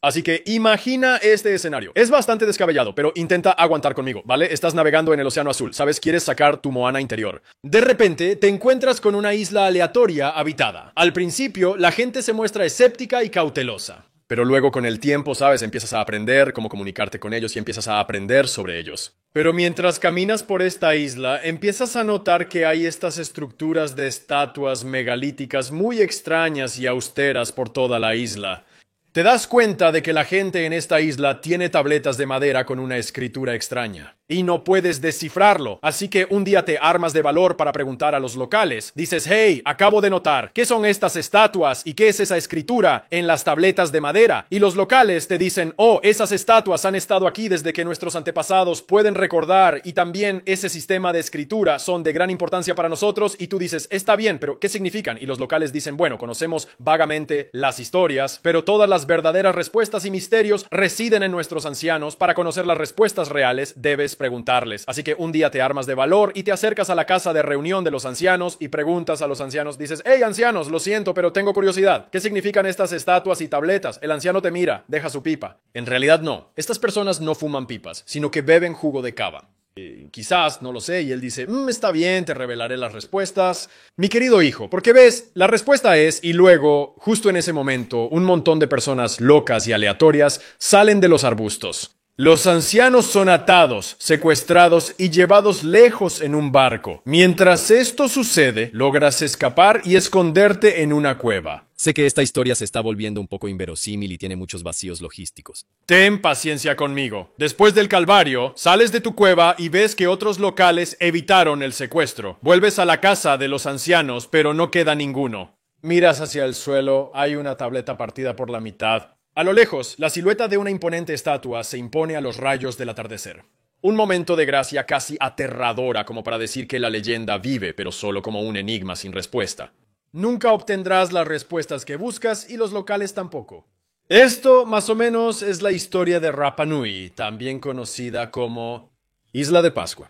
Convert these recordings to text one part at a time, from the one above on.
Así que imagina este escenario. Es bastante descabellado, pero intenta aguantar conmigo, ¿vale? Estás navegando en el Océano Azul, ¿sabes? Quieres sacar tu Moana interior. De repente, te encuentras con una isla aleatoria habitada. Al principio, la gente se muestra escéptica y cautelosa. Pero luego con el tiempo, ¿sabes? Empiezas a aprender cómo comunicarte con ellos y empiezas a aprender sobre ellos. Pero mientras caminas por esta isla, empiezas a notar que hay estas estructuras de estatuas megalíticas muy extrañas y austeras por toda la isla. Te das cuenta de que la gente en esta isla tiene tabletas de madera con una escritura extraña. Y no puedes descifrarlo. Así que un día te armas de valor para preguntar a los locales. Dices, hey, acabo de notar, ¿qué son estas estatuas y qué es esa escritura en las tabletas de madera? Y los locales te dicen, oh, esas estatuas han estado aquí desde que nuestros antepasados pueden recordar y también ese sistema de escritura son de gran importancia para nosotros. Y tú dices, está bien, pero ¿qué significan? Y los locales dicen, bueno, conocemos vagamente las historias, pero todas las verdaderas respuestas y misterios residen en nuestros ancianos. Para conocer las respuestas reales, debes preguntarles. Así que un día te armas de valor y te acercas a la casa de reunión de los ancianos y preguntas a los ancianos. Dices, hey ancianos, lo siento, pero tengo curiosidad. ¿Qué significan estas estatuas y tabletas? El anciano te mira, deja su pipa. En realidad no. Estas personas no fuman pipas, sino que beben jugo de cava. Quizás, no lo sé, y él dice, está bien, te revelaré las respuestas. Mi querido hijo, porque ves, la respuesta es, y luego, justo en ese momento, un montón de personas locas y aleatorias salen de los arbustos. Los ancianos son atados, secuestrados y llevados lejos en un barco. Mientras esto sucede, logras escapar y esconderte en una cueva. Sé que esta historia se está volviendo un poco inverosímil y tiene muchos vacíos logísticos. Ten paciencia conmigo. Después del calvario, sales de tu cueva y ves que otros locales evitaron el secuestro. Vuelves a la casa de los ancianos, pero no queda ninguno. Miras hacia el suelo, hay una tableta partida por la mitad. A lo lejos, la silueta de una imponente estatua se impone a los rayos del atardecer. Un momento de gracia casi aterradora como para decir que la leyenda vive, pero solo como un enigma sin respuesta. Nunca obtendrás las respuestas que buscas y los locales tampoco. Esto, más o menos, es la historia de Rapa Nui, también conocida como Isla de Pascua.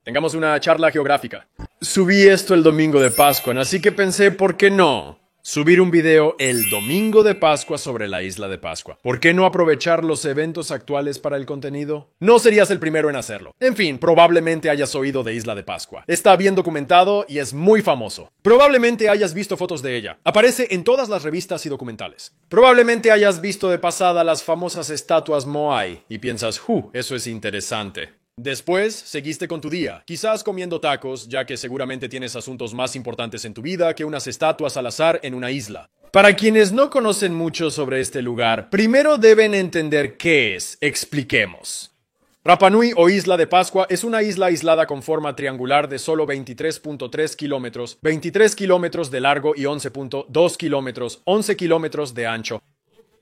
Tengamos una charla geográfica. Subí esto el domingo de Pascua, así que pensé, ¿por qué no subir un video el domingo de Pascua sobre la isla de Pascua? ¿Por qué no aprovechar los eventos actuales para el contenido? No serías el primero en hacerlo. En fin, probablemente hayas oído de Isla de Pascua. Está bien documentado y es muy famoso. Probablemente hayas visto fotos de ella. Aparece en todas las revistas y documentales. Probablemente hayas visto de pasada las famosas estatuas Moai y piensas, eso es interesante. Después, seguiste con tu día, quizás comiendo tacos, ya que seguramente tienes asuntos más importantes en tu vida que unas estatuas al azar en una isla. Para quienes no conocen mucho sobre este lugar, primero deben entender qué es. Expliquemos. Rapa Nui o Isla de Pascua es una isla aislada con forma triangular de solo 23.3 kilómetros, 23 kilómetros de largo y 11.2 kilómetros, 11 kilómetros de ancho.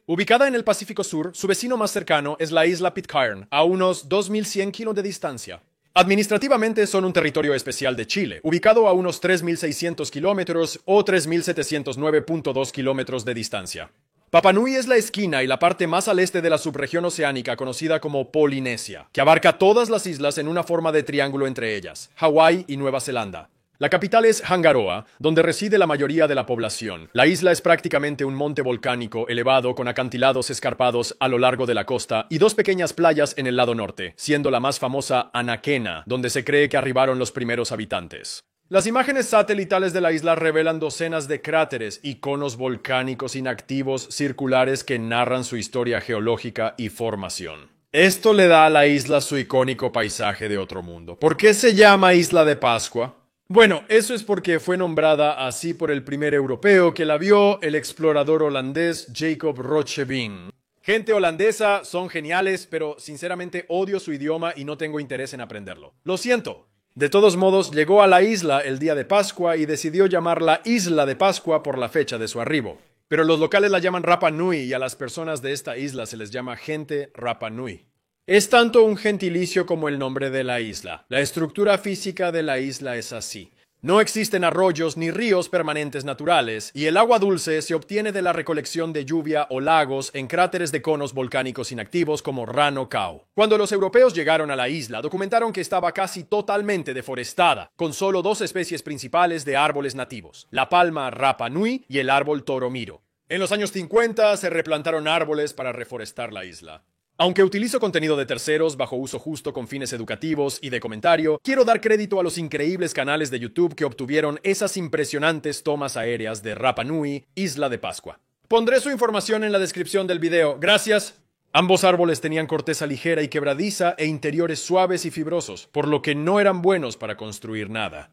Ubicada en el Pacífico Sur, su vecino más cercano es la isla Pitcairn, a unos 2.100 kilómetros de distancia. Administrativamente son un territorio especial de Chile, ubicado a unos 3.600 kilómetros o 3.709.2 kilómetros de distancia. Rapa Nui es la esquina y la parte más al este de la subregión oceánica conocida como Polinesia, que abarca todas las islas en una forma de triángulo entre ellas, Hawái y Nueva Zelanda. La capital es Hangaroa, donde reside la mayoría de la población. La isla es prácticamente un monte volcánico elevado con acantilados escarpados a lo largo de la costa y dos pequeñas playas en el lado norte, siendo la más famosa Anaquena, donde se cree que arribaron los primeros habitantes. Las imágenes satelitales de la isla revelan docenas de cráteres y conos volcánicos inactivos circulares que narran su historia geológica y formación. Esto le da a la isla su icónico paisaje de otro mundo. ¿Por qué se llama Isla de Pascua? Bueno, eso es porque fue nombrada así por el primer europeo que la vio, el explorador holandés Jacob Roggeveen. Gente holandesa son geniales, pero sinceramente odio su idioma y no tengo interés en aprenderlo. Lo siento. De todos modos, llegó a la isla el día de Pascua y decidió llamarla Isla de Pascua por la fecha de su arribo. Pero los locales la llaman Rapa Nui y a las personas de esta isla se les llama gente Rapa Nui. Es tanto un gentilicio como el nombre de la isla. La estructura física de la isla es así. No existen arroyos ni ríos permanentes naturales, y el agua dulce se obtiene de la recolección de lluvia o lagos en cráteres de conos volcánicos inactivos como Rano Kau. Cuando los europeos llegaron a la isla, documentaron que estaba casi totalmente deforestada, con solo dos especies principales de árboles nativos, la palma Rapa Nui y el árbol Toromiro. En los años 50 se replantaron árboles para reforestar la isla. Aunque utilizo contenido de terceros bajo uso justo con fines educativos y de comentario, quiero dar crédito a los increíbles canales de YouTube que obtuvieron esas impresionantes tomas aéreas de Rapa Nui, Isla de Pascua. Pondré su información en la descripción del video. Gracias. Ambos árboles tenían corteza ligera y quebradiza e interiores suaves y fibrosos, por lo que no eran buenos para construir nada.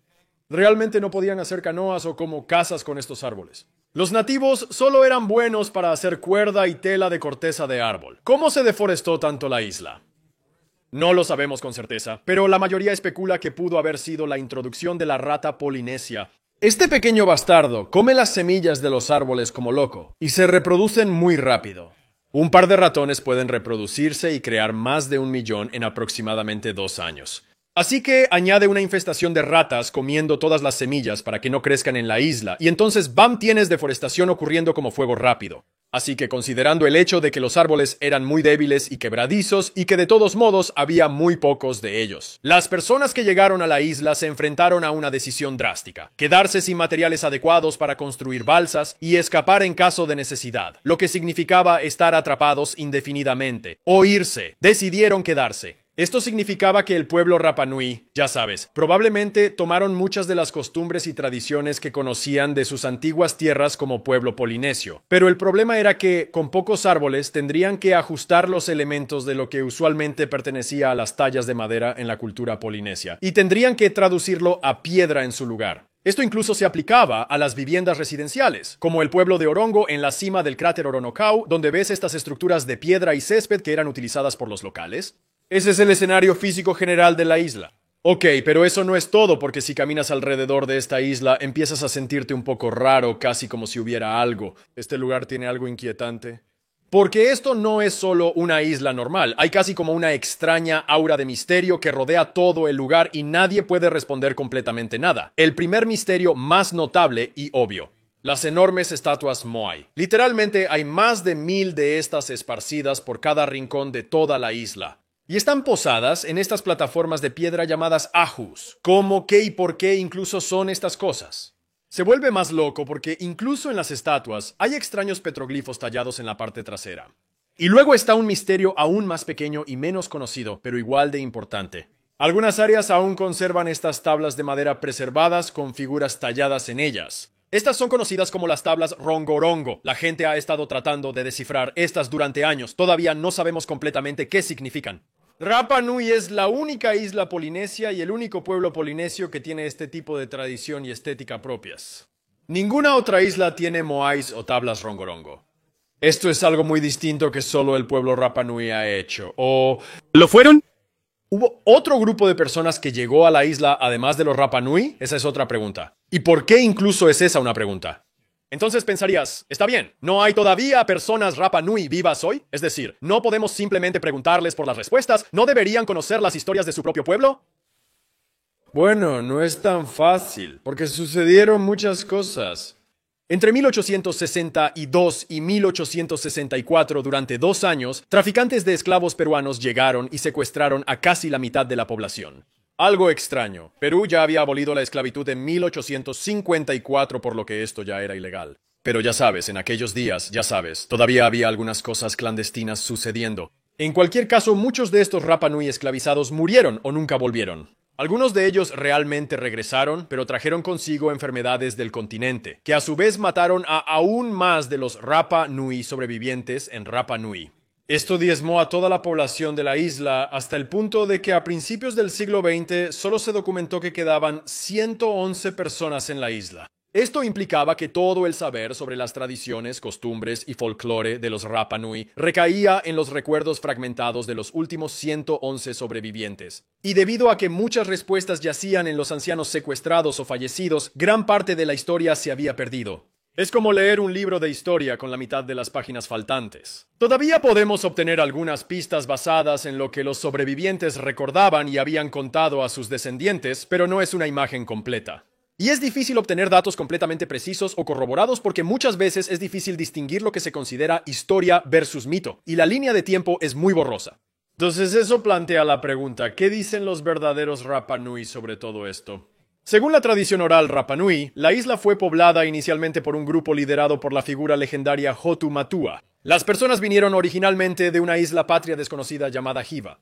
Realmente no podían hacer canoas o como casas con estos árboles. Los nativos solo eran buenos para hacer cuerda y tela de corteza de árbol. ¿Cómo se deforestó tanto la isla? No lo sabemos con certeza, pero la mayoría especula que pudo haber sido la introducción de la rata polinesia. Este pequeño bastardo come las semillas de los árboles como loco y se reproducen muy rápido. Un par de ratones pueden reproducirse y crear más de 1 millón en aproximadamente 2 años. Así que añade una infestación de ratas comiendo todas las semillas para que no crezcan en la isla, y entonces ¡bam! Tienes deforestación ocurriendo como fuego rápido. Así que considerando el hecho de que los árboles eran muy débiles y quebradizos y que de todos modos había muy pocos de ellos, las personas que llegaron a la isla se enfrentaron a una decisión drástica: quedarse sin materiales adecuados para construir balsas y escapar en caso de necesidad, lo que significaba estar atrapados indefinidamente o irse. Decidieron quedarse. Esto significaba que el pueblo Rapa Nui, ya sabes, probablemente tomaron muchas de las costumbres y tradiciones que conocían de sus antiguas tierras como pueblo polinesio. Pero el problema era que, con pocos árboles, tendrían que ajustar los elementos de lo que usualmente pertenecía a las tallas de madera en la cultura polinesia, y tendrían que traducirlo a piedra en su lugar. Esto incluso se aplicaba a las viviendas residenciales, como el pueblo de Orongo en la cima del cráter Oronokau, donde ves estas estructuras de piedra y césped que eran utilizadas por los locales. Ese es el escenario físico general de la isla. Ok, pero eso no es todo, porque si caminas alrededor de esta isla, empiezas a sentirte un poco raro, casi como si hubiera algo. Este lugar tiene algo inquietante. Porque esto no es solo una isla normal, hay casi como una extraña aura de misterio que rodea todo el lugar y nadie puede responder completamente nada. El primer misterio más notable y obvio: las enormes estatuas Moai. Literalmente hay más de 1000 de estas esparcidas por cada rincón de toda la isla. Y están posadas en estas plataformas de piedra llamadas ajus. ¿Cómo, qué y por qué incluso son estas cosas? Se vuelve más loco porque incluso en las estatuas hay extraños petroglifos tallados en la parte trasera. Y luego está un misterio aún más pequeño y menos conocido, pero igual de importante. Algunas áreas aún conservan estas tablas de madera preservadas con figuras talladas en ellas. Estas son conocidas como las tablas Rongorongo. La gente ha estado tratando de descifrar estas durante años. Todavía no sabemos completamente qué significan. Rapa Nui es la única isla polinesia y el único pueblo polinesio que tiene este tipo de tradición y estética propias. Ninguna otra isla tiene moais o tablas Rongorongo. Esto es algo muy distinto que solo el pueblo Rapa Nui ha hecho. ¿O ¿Lo fueron? hubo otro grupo de personas que llegó a la isla además de los Rapa Nui? Esa es otra pregunta. ¿Y por qué incluso es esa una pregunta? Entonces pensarías, está bien, ¿no hay todavía personas Rapa Nui vivas hoy? Es decir, ¿no podemos simplemente preguntarles por las respuestas? ¿No deberían conocer las historias de su propio pueblo? Bueno, no es tan fácil, porque sucedieron muchas cosas. Entre 1862 y 1864, durante 2 años, traficantes de esclavos peruanos llegaron y secuestraron a casi la mitad de la población. Algo extraño. Perú ya había abolido la esclavitud en 1854, por lo que esto ya era ilegal. Pero ya sabes, en aquellos días, ya sabes, todavía había algunas cosas clandestinas sucediendo. En cualquier caso, muchos de estos Rapa Nui esclavizados murieron o nunca volvieron. Algunos de ellos realmente regresaron, pero trajeron consigo enfermedades del continente, que a su vez mataron a aún más de los Rapa Nui sobrevivientes en Rapa Nui. Esto diezmó a toda la población de la isla hasta el punto de que a principios del siglo XX solo se documentó que quedaban 111 personas en la isla. Esto implicaba que todo el saber sobre las tradiciones, costumbres y folclore de los Rapa Nui recaía en los recuerdos fragmentados de los últimos 111 sobrevivientes. Y debido a que muchas respuestas yacían en los ancianos secuestrados o fallecidos, gran parte de la historia se había perdido. Es como leer un libro de historia con la mitad de las páginas faltantes. Todavía podemos obtener algunas pistas basadas en lo que los sobrevivientes recordaban y habían contado a sus descendientes, pero no es una imagen completa. Y es difícil obtener datos completamente precisos o corroborados porque muchas veces es difícil distinguir lo que se considera historia versus mito, y la línea de tiempo es muy borrosa. Entonces eso plantea la pregunta, ¿qué dicen los verdaderos Rapa Nui sobre todo esto? Según la tradición oral Rapa Nui, la isla fue poblada inicialmente por un grupo liderado por la figura legendaria Hotu Matua. Las personas vinieron originalmente de una isla patria desconocida llamada Hiva.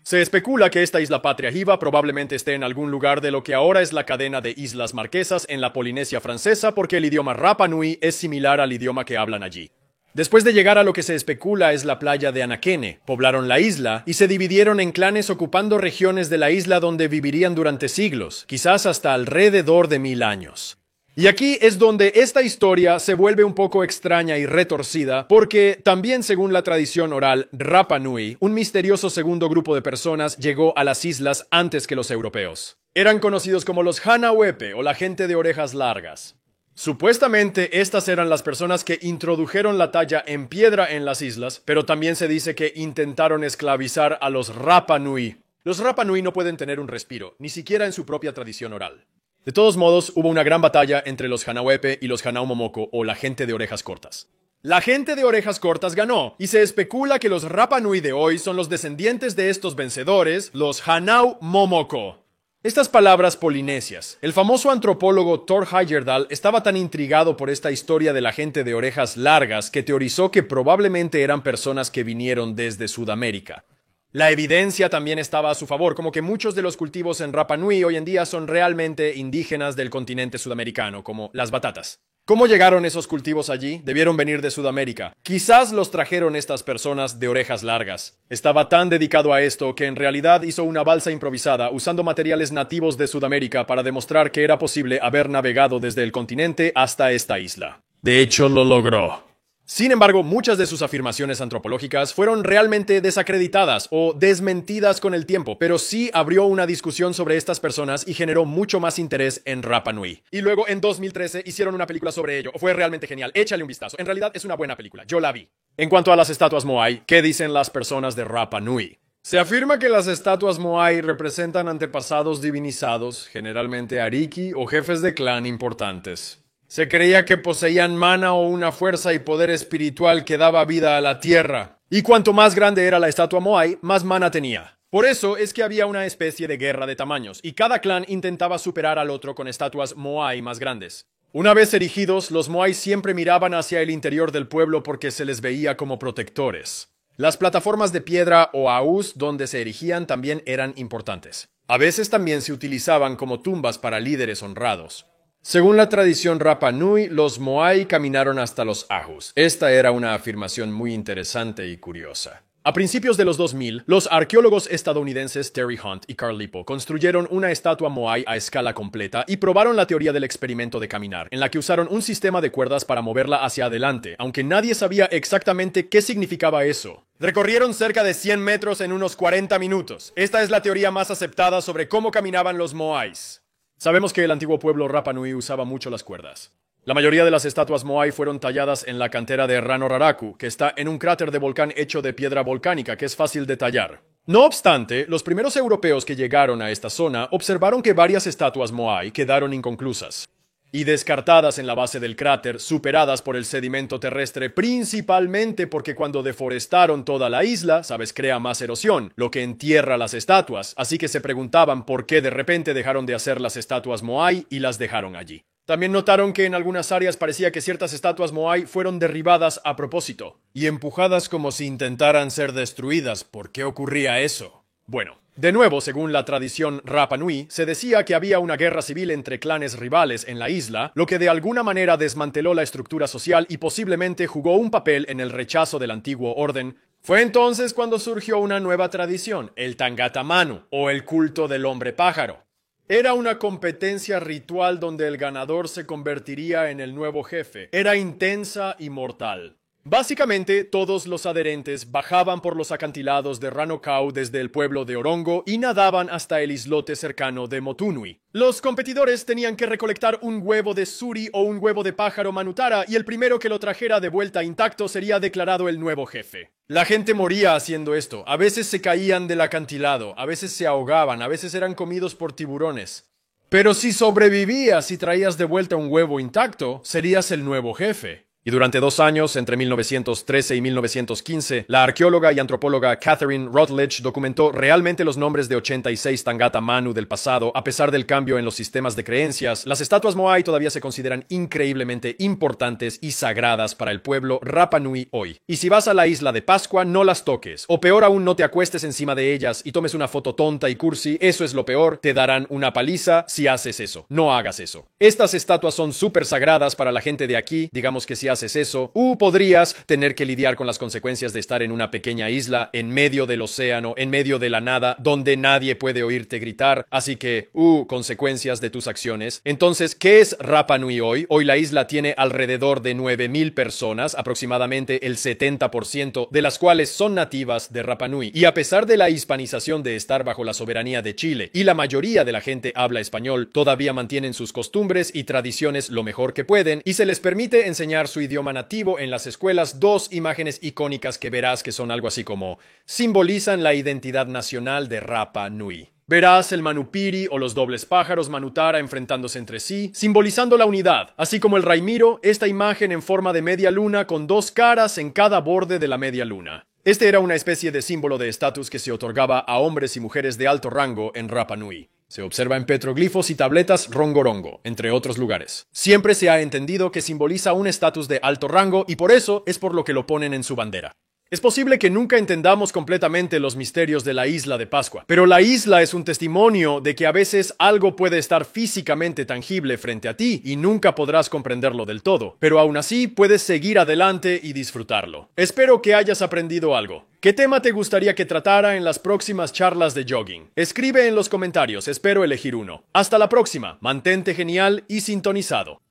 Se especula que esta isla patria Hiva probablemente esté en algún lugar de lo que ahora es la cadena de Islas Marquesas en la Polinesia francesa, porque el idioma Rapa Nui es similar al idioma que hablan allí. Después de llegar a lo que se especula es la playa de Anakene, poblaron la isla y se dividieron en clanes ocupando regiones de la isla donde vivirían durante siglos, quizás hasta alrededor de 1000 años. Y aquí es donde esta historia se vuelve un poco extraña y retorcida, porque también según la tradición oral Rapa Nui, un misterioso segundo grupo de personas llegó a las islas antes que los europeos. Eran conocidos como los Hanahuepe o la gente de orejas largas. Supuestamente, estas eran las personas que introdujeron la talla en piedra en las islas, pero también se dice que intentaron esclavizar a los Rapa Nui. Los Rapa Nui no pueden tener un respiro, ni siquiera en su propia tradición oral. De todos modos, hubo una gran batalla entre los Hanahuepe y los Hanau Momoko, o la gente de orejas cortas. La gente de orejas cortas ganó, y se especula que los Rapa Nui de hoy son los descendientes de estos vencedores, los Hanau Momoko. Estas palabras polinesias. El famoso antropólogo Thor Heyerdahl estaba tan intrigado por esta historia de la gente de orejas largas que teorizó que probablemente eran personas que vinieron desde Sudamérica. La evidencia también estaba a su favor, como que muchos de los cultivos en Rapa Nui hoy en día son realmente indígenas del continente sudamericano, como las batatas. ¿Cómo llegaron esos cultivos allí? Debieron venir de Sudamérica. Quizás los trajeron estas personas de orejas largas. Estaba tan dedicado a esto que en realidad hizo una balsa improvisada usando materiales nativos de Sudamérica para demostrar que era posible haber navegado desde el continente hasta esta isla. De hecho, lo logró. Sin embargo, muchas de sus afirmaciones antropológicas fueron realmente desacreditadas o desmentidas con el tiempo, pero sí abrió una discusión sobre estas personas y generó mucho más interés en Rapa Nui. Y luego en 2013 hicieron una película sobre ello. Fue realmente genial. Échale un vistazo. En realidad es una buena película. Yo la vi. En cuanto a las estatuas Moai, ¿qué dicen las personas de Rapa Nui? Se afirma que las estatuas Moai representan antepasados divinizados, generalmente Ariki o jefes de clan importantes. Se creía que poseían mana o una fuerza y poder espiritual que daba vida a la tierra. Y cuanto más grande era la estatua Moai, más mana tenía. Por eso es que había una especie de guerra de tamaños, y cada clan intentaba superar al otro con estatuas Moai más grandes. Una vez erigidos, los Moai siempre miraban hacia el interior del pueblo porque se les veía como protectores. Las plataformas de piedra o aús donde se erigían también eran importantes. A veces también se utilizaban como tumbas para líderes honrados. Según la tradición Rapa Nui, los Moai caminaron hasta los Ajus. Esta era una afirmación muy interesante y curiosa. A principios de los 2000, los arqueólogos estadounidenses Terry Hunt y Carl Lipo construyeron una estatua Moai a escala completa y probaron la teoría del experimento de caminar, en la que usaron un sistema de cuerdas para moverla hacia adelante, aunque nadie sabía exactamente qué significaba eso. Recorrieron cerca de 100 metros en unos 40 minutos. Esta es la teoría más aceptada sobre cómo caminaban los Moais. Sabemos que el antiguo pueblo Rapa Nui usaba mucho las cuerdas. La mayoría de las estatuas Moai fueron talladas en la cantera de Ranoraraku, que está en un cráter de volcán hecho de piedra volcánica que es fácil de tallar. No obstante, los primeros europeos que llegaron a esta zona observaron que varias estatuas Moai quedaron inconclusas y descartadas en la base del cráter, superadas por el sedimento terrestre, principalmente porque cuando deforestaron toda la isla, crea más erosión, lo que entierra las estatuas, así que se preguntaban por qué de repente dejaron de hacer las estatuas Moai y las dejaron allí. También notaron que en algunas áreas parecía que ciertas estatuas Moai fueron derribadas a propósito y empujadas como si intentaran ser destruidas. ¿Por qué ocurría eso? Bueno, de nuevo, según la tradición Rapa Nui, se decía que había una guerra civil entre clanes rivales en la isla, lo que de alguna manera desmanteló la estructura social y posiblemente jugó un papel en el rechazo del antiguo orden. Fue entonces cuando surgió una nueva tradición, el Tangata Manu, o el culto del hombre pájaro. Era una competencia ritual donde el ganador se convertiría en el nuevo jefe. Era intensa y mortal. Básicamente, todos los adherentes bajaban por los acantilados de Ranokau desde el pueblo de Orongo y nadaban hasta el islote cercano de Motunui. Los competidores tenían que recolectar un huevo de suri o un huevo de pájaro manutara y el primero que lo trajera de vuelta intacto sería declarado el nuevo jefe. La gente moría haciendo esto. A veces se caían del acantilado, a veces se ahogaban, a veces eran comidos por tiburones. Pero si sobrevivías y traías de vuelta un huevo intacto, serías el nuevo jefe. Y durante 2 años, entre 1913 y 1915, la arqueóloga y antropóloga Catherine Routledge documentó realmente los nombres de 86 Tangata Manu del pasado. A pesar del cambio en los sistemas de creencias, las estatuas Moai todavía se consideran increíblemente importantes y sagradas para el pueblo Rapa Nui hoy. Y si vas a la isla de Pascua, no las toques. O peor aún, no te acuestes encima de ellas y tomes una foto tonta y cursi. Eso es lo peor. Te darán una paliza si haces eso. No hagas eso. Estas estatuas son súper sagradas para la gente de aquí. Digamos que si haces eso, podrías tener que lidiar con las consecuencias de estar en una pequeña isla, en medio del océano, en medio de la nada, donde nadie puede oírte gritar. Así que, consecuencias de tus acciones. Entonces, ¿qué es Rapa Nui hoy? Hoy la isla tiene alrededor de 9,000 personas, aproximadamente el 70% de las cuales son nativas de Rapa Nui. Y a pesar de la hispanización de estar bajo la soberanía de Chile, y la mayoría de la gente habla español, todavía mantienen sus costumbres y tradiciones lo mejor que pueden, y se les permite enseñar su idioma nativo en las escuelas. 2 imágenes icónicas que verás que son algo así como simbolizan la identidad nacional de Rapa Nui. Verás el manupiri o los dobles pájaros manutara enfrentándose entre sí, simbolizando la unidad, así como el raimiro, esta imagen en forma de media luna con 2 caras en cada borde de la media luna. Este era una especie de símbolo de estatus que se otorgaba a hombres y mujeres de alto rango en Rapa Nui. Se observa en petroglifos y tabletas rongorongo, entre otros lugares. Siempre se ha entendido que simboliza un estatus de alto rango y por eso es por lo que lo ponen en su bandera. Es posible que nunca entendamos completamente los misterios de la isla de Pascua, pero la isla es un testimonio de que a veces algo puede estar físicamente tangible frente a ti y nunca podrás comprenderlo del todo, pero aún así puedes seguir adelante y disfrutarlo. Espero que hayas aprendido algo. ¿Qué tema te gustaría que tratara en las próximas charlas de jogging? Escribe en los comentarios, espero elegir uno. Hasta la próxima, mantente genial y sintonizado.